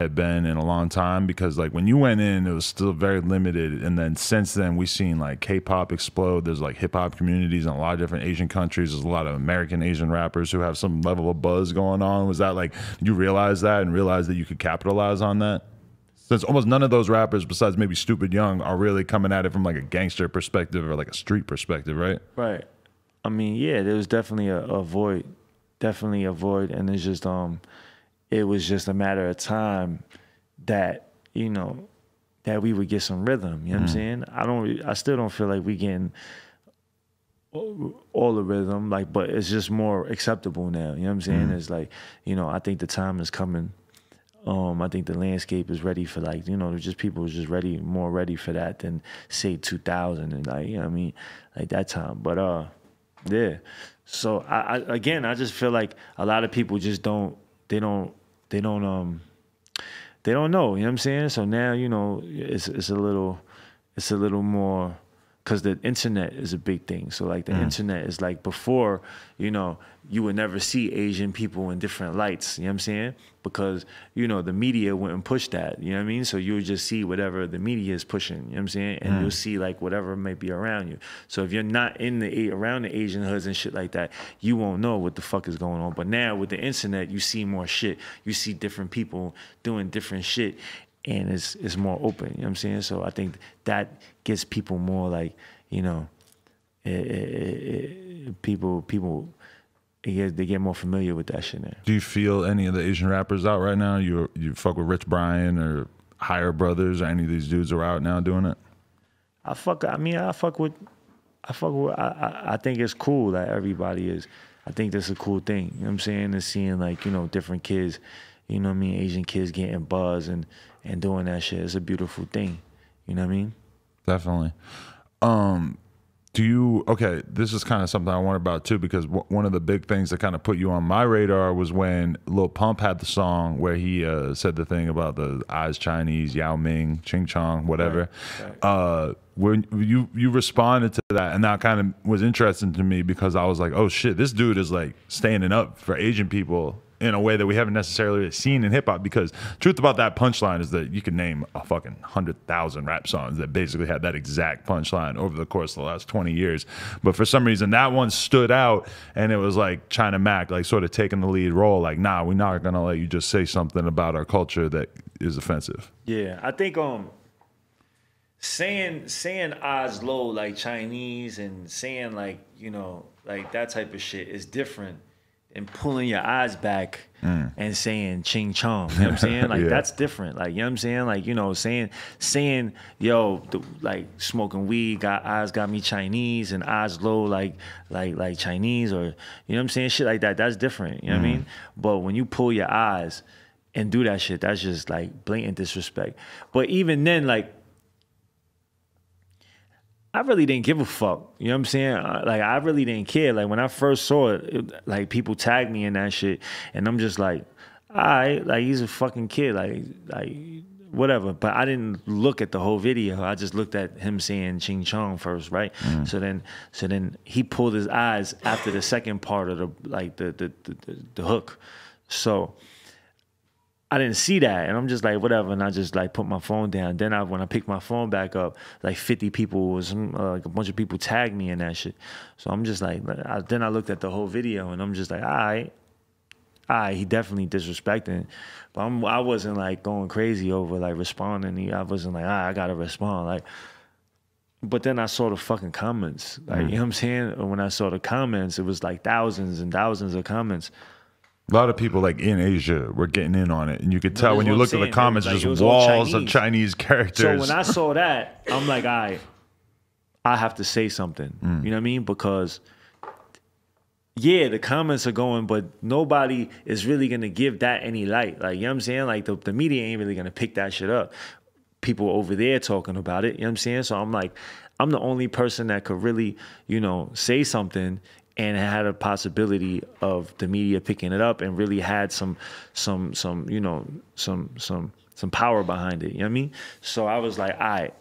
had been in a long time, because like when you went in, it was still very limited, and then since then we've seen like K-pop explode. There's like hip-hop communities in a lot of different Asian countries. There's a lot of American Asian rappers who have some level of buzz going on. Was that like, did you realize that and realize that you could capitalize on that? Since almost none of those rappers, besides maybe Stupid Young, are really coming at it from like a gangster perspective or like a street perspective, right? Right. I mean, yeah, there was definitely a void, and it's just it was just a matter of time that, you know, that we would get some rhythm. You know what I'm saying? I still don't feel like we getting all the rhythm, like, but it's just more acceptable now. You know what I'm saying? It's like, you know, I think the time is coming. I think the landscape is ready for, like, you know, just people was just more ready for that than say 2000 and, like, you know what I mean, like that time. But yeah. So I just feel like a lot of people just don't know. You know what I'm saying? So now, you know, it's a little more, because the internet is a big thing. So like the internet is like, before, you know, you would never see Asian people in different lights, you know what I'm saying? Because, you know, the media wouldn't push that, you know what I mean? So you would just see whatever the media is pushing, you know what I'm saying? And you'll see like whatever might be around you. So if you're not around the Asian hoods and shit like that, you won't know what the fuck is going on. But now with the internet, you see more shit. You see different people doing different shit, and it's more open, you know what I'm saying? So I think that gets people more like, you know, they get more familiar with that shit now. Do you feel any of the Asian rappers out right now? You fuck with Rich Brian or Higher Brothers, or any of these dudes are out now doing it? I think it's cool that everybody is. I think that's a cool thing. You know what I'm saying? And seeing, like, you know, different kids, you know what I mean, Asian kids getting buzz and doing that shit is a beautiful thing. You know what I mean? Definitely. Okay, this is kind of something I wonder about too, because one of the big things that kind of put you on my radar was when Lil Pump had the song where he said the thing about the eyes Chinese, Yao Ming, Ching Chong, whatever. Right. When you responded to that, and that kind of was interesting to me, because I was like, oh shit, this dude is like standing up for Asian people in a way that we haven't necessarily seen in hip hop. Because truth about that punchline is that you can name a fucking 100,000 rap songs that basically had that exact punchline over the course of the last 20 years. But for some reason that one stood out, and it was like China Mac, like sort of taking the lead role. Like, nah, we're not gonna let you just say something about our culture that is offensive. Yeah, I think saying eyes low like Chinese, and saying, like, you know, like that type of shit is different, and pulling your eyes back and saying ching chong, you know what I'm saying? Like, that's different. Like, you know what I'm saying? Like, you know, saying, yo, like smoking weed, eyes got me Chinese, and eyes low like Chinese, or, you know what I'm saying? Shit like that, that's different, you know what I mean? But when you pull your eyes and do that shit, that's just like blatant disrespect. But even then, like, I really didn't give a fuck. You know what I'm saying? Like, I really didn't care. Like, when I first saw it, like, people tagged me in that shit, and I'm just like, all right, like, he's a fucking kid, like whatever. But I didn't look at the whole video. I just looked at him saying ching chong first, right? So then he pulled his eyes after the second part of the hook. So I didn't see that, and I'm just like, whatever, and I just like put my phone down. Then when I picked my phone back up, like 50 people like a bunch of people tagged me in that shit. So I'm just like, then I looked at the whole video, and I'm just like, all right, he definitely disrespecting, but I wasn't like going crazy over like responding. I wasn't like, I gotta respond, like. But then I saw the fucking comments, like, you know what I'm saying? And when I saw the comments, it was like thousands and thousands of comments. A lot of people, like, in Asia were getting in on it, and you could tell when you looked at the comments, like, just walls of Chinese characters. So when I saw that, I'm like, all right, I have to say something. You know what I mean? Because, yeah, the comments are going, but nobody is really going to give that any light. Like, you know what I'm saying? Like, the media ain't really going to pick that shit up. People over there talking about it, you know what I'm saying? So I'm like, I'm the only person that could really, you know, say something, and had a possibility of the media picking it up, and really had some you know, some power behind it. You know what I mean? So I was like, all right,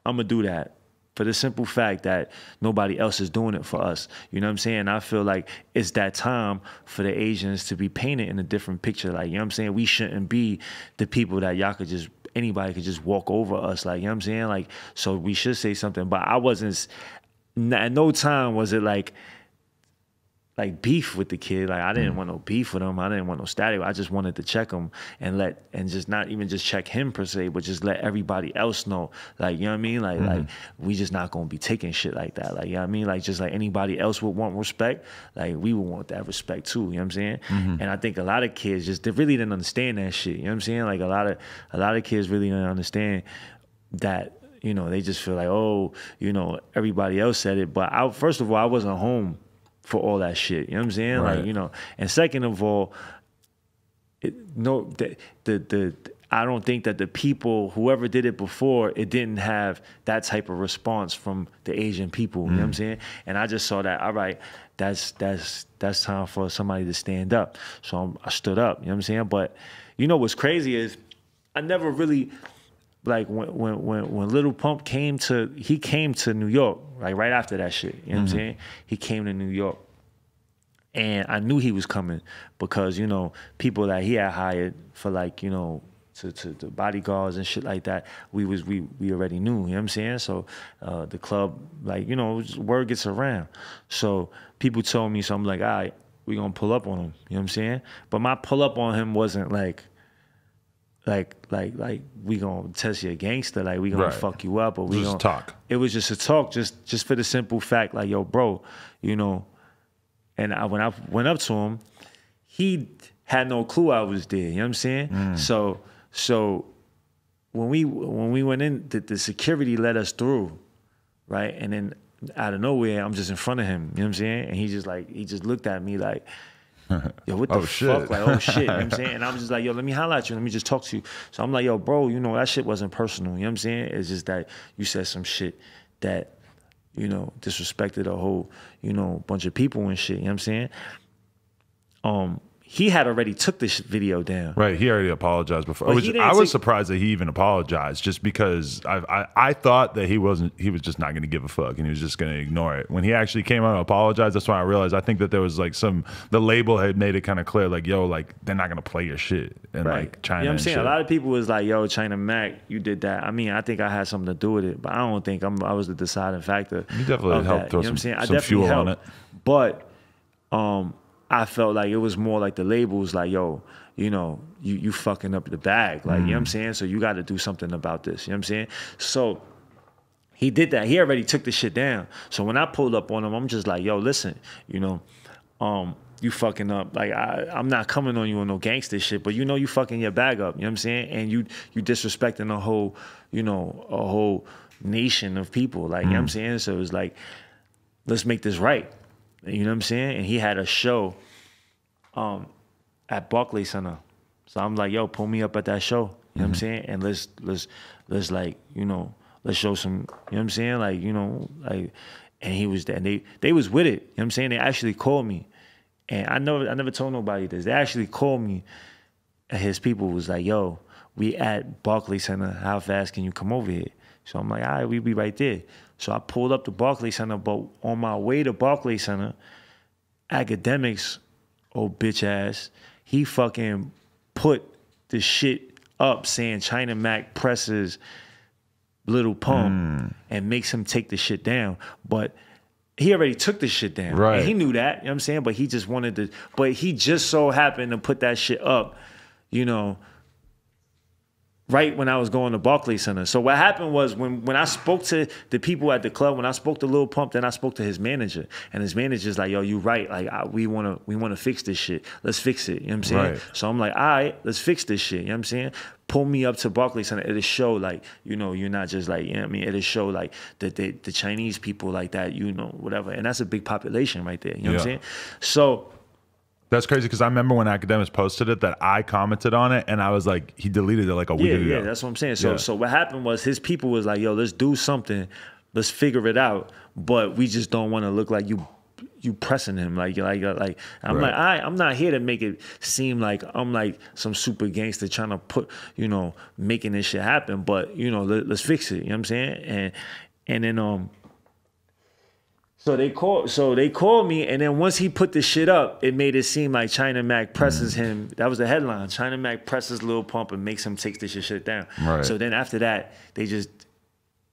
I'm gonna do that. for the simple fact that nobody else is doing it for us. You know what I'm saying? I feel like it's that time for the Asians to be painted in a different picture. Like, you know what I'm saying? We shouldn't be the people that y'all could just, anybody could just walk over us. Like, you know what I'm saying? Like, so we should say something. But I wasn't, at no time was it like beef with the kid. Like, I didn't want no beef with him. I didn't want no static. I just wanted to check him and just not even just check him per se, but just let everybody else know. Like, you know what I mean? Like we just not gonna be taking shit like that. Like, you know what I mean? Like, just like anybody else would want respect, like we would want that respect too. You know what I'm saying? And I think a lot of kids they really didn't understand that shit. You know what I'm saying? Like a lot of kids really didn't understand that. You know, they just feel like, oh, you know, everybody else said it. But first of all, I wasn't home for all that shit. You know what I'm saying? Right. Like, you know, and second of all, I don't think that the people, whoever did it before, it didn't have that type of response from the Asian people. You know what I'm saying? And I just saw that, all right, that's time for somebody to stand up. So I stood up, you know what I'm saying? But you know what's crazy is I never really, like when Lil Pump came to New York, like right after that shit, you know what I'm saying? He came to New York. And I knew he was coming because, you know, people that he had hired for like, you know, to the bodyguards and shit like that, we already knew, you know what I'm saying? So the club, like, you know, word gets around. So people told me, so I'm like, all right, we gonna pull up on him, you know what I'm saying? But my pull up on him wasn't like we gonna test you a gangster, like we gonna fuck you up, or we just gonna talk. It was just a talk, just for the simple fact, like, yo, bro, you know. And when I went up to him, he had no clue I was there. You know what I'm saying? So when we went in, the security let us through, right? And then out of nowhere, I'm just in front of him. You know what I'm saying? And he just looked at me like, yo, what the fuck? Like, oh shit, you know what I'm saying? And I was just like, yo, let me holler at you. Let me just talk to you. So I'm like, yo, bro, you know, that shit wasn't personal. You know what I'm saying? It's just that you said some shit that, you know, disrespected a whole, you know, bunch of people and shit. You know what I'm saying? He had already took this video down. Right, he already apologized before. I was surprised that he even apologized, just because I thought that he was just not going to give a fuck and he was just going to ignore it. When he actually came out and apologized, that's when I realized I think that there was like the label had made it kind of clear, like, yo, like they're not going to play your shit and like China. You know what I'm saying? Shit. A lot of people was like, yo, China Mac, you did that. I mean, I think I had something to do with it, but I don't think I was the deciding factor. You definitely helped throw some fuel on it. But I felt like it was more like the labels, like, yo, you know, you fucking up the bag. Like, you know what I'm saying? So you got to do something about this. You know what I'm saying? So he did that. He already took the shit down. So when I pulled up on him, I'm just like, yo, listen, you know, you fucking up. Like, I'm not coming on you on no gangster shit, but you know you fucking your bag up. You know what I'm saying? And you disrespecting a whole, you know, a whole nation of people. Like, you know what I'm saying? So it's like, let's make this right. You know what I'm saying? And he had a show at Barclays Center. So I'm like, yo, pull me up at that show. You know what I'm saying? And let's like, you know, let's show some, you know what I'm saying? Like, you know, like, and he was there. And they was with it. You know what I'm saying? They actually called me. And I never told nobody this. They actually called me, and his people was like, yo, we at Barclays Center. How fast can you come over here? So I'm like, all right, we be right there. So I pulled up to Barclays Center, but on my way to Barclays Center, Akademiks, old bitch ass, he fucking put the shit up saying China Mac presses Lil Pump and makes him take the shit down. But he already took the shit down. Right. And he knew that, you know what I'm saying? But he just wanted to, but he just so happened to put that shit up, you know, right when I was going to Barclays Center. So what happened was when I spoke to the people at the club, when I spoke to Lil Pump, then I spoke to his manager. And his manager's like, yo, you right. Like, we wanna fix this shit. Let's fix it. You know what I'm saying? Right. So I'm like, all right, let's fix this shit. You know what I'm saying? Pull me up to Barclays Center. It'll show, like, you know, you're not just like, you know what I mean? It'll show, like, the Chinese people like that, you know, whatever. And that's a big population right there. You know what I'm saying? So that's crazy, because I remember when Akademiks posted it that I commented on it and I was like, he deleted it like a week ago. Yeah, that's what I'm saying. So what happened was his people was like, yo, let's do something. Let's figure it out. But we just don't want to look like you pressing him. Like I'm like, all right, I'm not here to make it seem like I'm like some super gangster trying to put, you know, making this shit happen. But, you know, let's fix it. You know what I'm saying? And then so they called me, and then once he put the shit up, it made it seem like China Mac presses him. That was the headline. China Mac presses Lil Pump and makes him take this shit down. Right. So then after that, they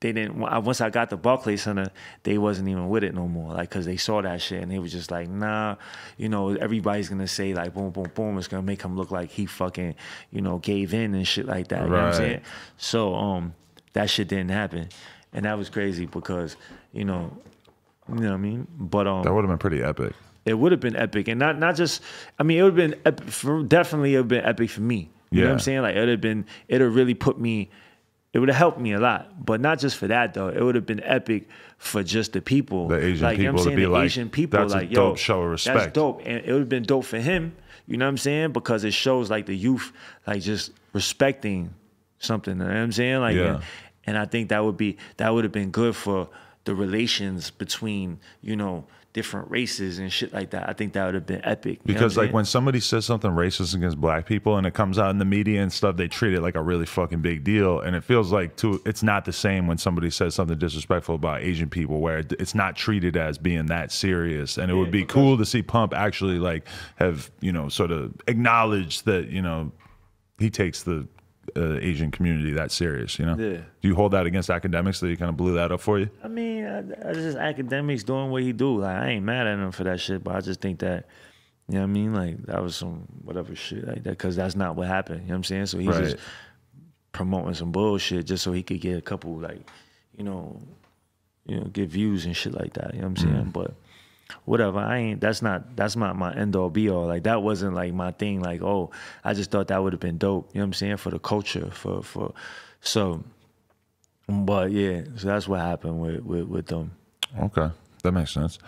didn't. Once I got to Barclays Center, they wasn't even with it no more. Like, cause they saw that shit and they was just like, nah, you know, everybody's gonna say like, boom, boom, boom. It's gonna make him look like he fucking, you know, gave in and shit like that. You know what I'm saying? So that shit didn't happen, and that was crazy because you know what I mean. But that would have been pretty epic. It would have been epic, and not just. I mean, it would have been epic definitely. It would have been epic for me. You know what I'm saying? Like it would have really put me. It would have helped me a lot, but not just for that though. It would have been epic for just the people, the Asian like, people, you know what I'm saying? to be The like, Asian people, that's like, a dope yo, show of respect. That's dope, and it would have been dope for him. You know what I'm saying? Because it shows like the youth, like just respecting something. You know what I'm saying? Like, and I think that would have been good for the relations between, you know, different races and shit like that. I think that would have been epic. Because like when somebody says something racist against black people and it comes out in the media and stuff, they treat it like a really fucking big deal. And it feels like it's not the same when somebody says something disrespectful about Asian people, where it's not treated as being that serious. And it would be cool to see Pump actually like have, you know, sort of acknowledge that, you know, he takes the Asian community that serious, you know? Yeah. Do you hold that against Akademiks, that he kind of blew that up for you? I mean, I just Akademiks doing what he do. Like, I ain't mad at him for that shit, but I just think that, you know what I mean? Like, that was some whatever shit like that, because that's not what happened. You know what I'm saying? So he's just promoting some bullshit just so he could get a couple, like, you know, get views and shit like that. You know what I'm saying? But whatever, that's not my end all be all. Like, that wasn't like my thing. Like, oh, I just thought that would have been dope. You know what I'm saying? For the culture, so, but yeah, so that's what happened with them. Okay, that makes sense.